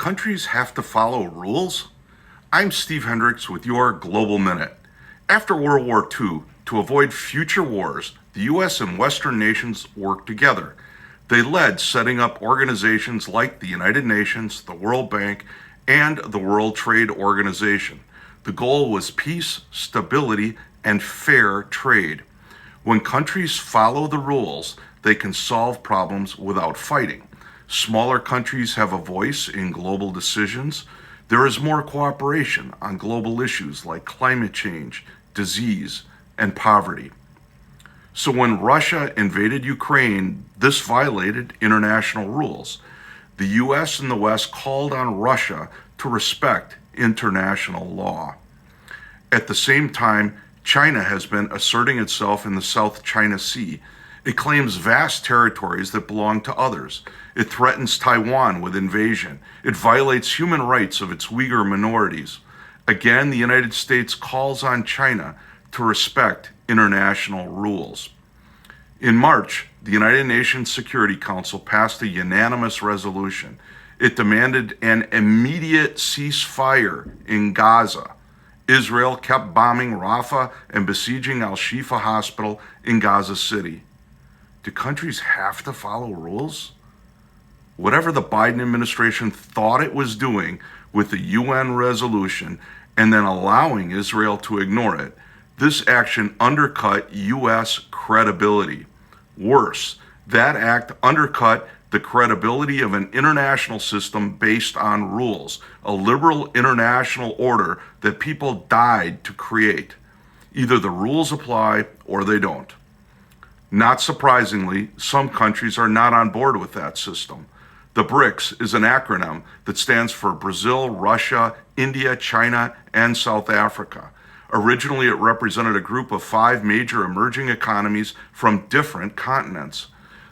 countries have to follow rules? I'm Steve Hendrix with your Global Minute. After World War II, to avoid future wars, the U.S. and Western nations worked together. They led setting up organizations like the United Nations, the World Bank, and the World Trade Organization. The goal was peace, stability, and fair trade. When countries follow the rules, they can solve problems without fighting. Smaller countries have a voice in global decisions. There is more cooperation on global issues like climate change, disease, and poverty. So when Russia invaded Ukraine, this violated international rules. The US and the West called on Russia to respect international law. At the same time, China has been asserting itself in the South China Sea. It claims vast territories that belong to others. It threatens Taiwan with invasion. It violates human rights of its Uyghur minorities. Again, the United States calls on China to respect international rules. In March, the United Nations Security Council passed a unanimous resolution. It demanded an immediate ceasefire in Gaza. Israel kept bombing Rafah and besieging Al-Shifa Hospital in Gaza City. Do countries have to follow rules? Whatever the Biden administration thought it was doing with the UN resolution and then allowing Israel to ignore it, this action undercut U.S. credibility. Worse, that act undercut the credibility of an international system based on rules, a liberal international order that people died to create. Either the rules apply or they don't. Not surprisingly, some countries are not on board with that system. The BRICS is an acronym that stands for Brazil, Russia, India, China, and South Africa. Originally, it represented a group of 5 major emerging economies from different continents.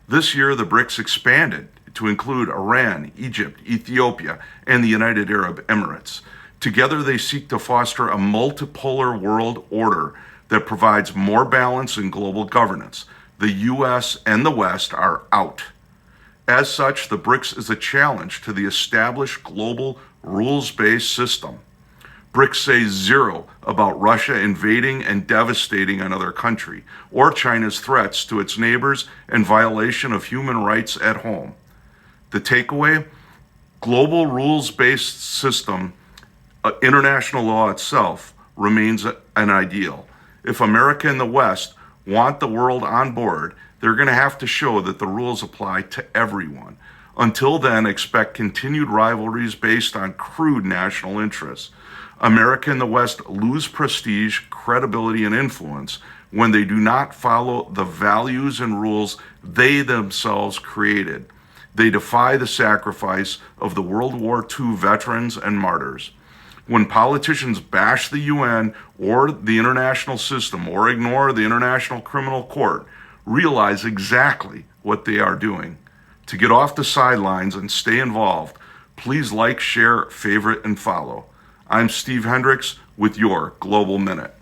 This year, the BRICS expanded to include Iran, Egypt, Ethiopia, and the United Arab Emirates. Together, they seek to foster a multipolar world order that provides more balance in global governance. The U.S. and the West are out. As such, the BRICS is a challenge to the established global rules-based system. BRICS say zero about Russia invading and devastating another country, or China's threats to its neighbors and violation of human rights at home. The takeaway? Global rules-based system, international law itself, remains an ideal. If America and the West want the world on board, they're going to have to show that the rules apply to everyone. Until then, expect continued rivalries based on crude national interests. America and the West lose prestige, credibility, and influence when they do not follow the values and rules they themselves created. They defy the sacrifice of the World War II veterans and martyrs. When politicians bash the UN or the international system or ignore the International Criminal Court, realize exactly what they are doing. To get off the sidelines and stay involved, please like, share, favorite, and follow. I'm Steve Hendrix with your Global Minute.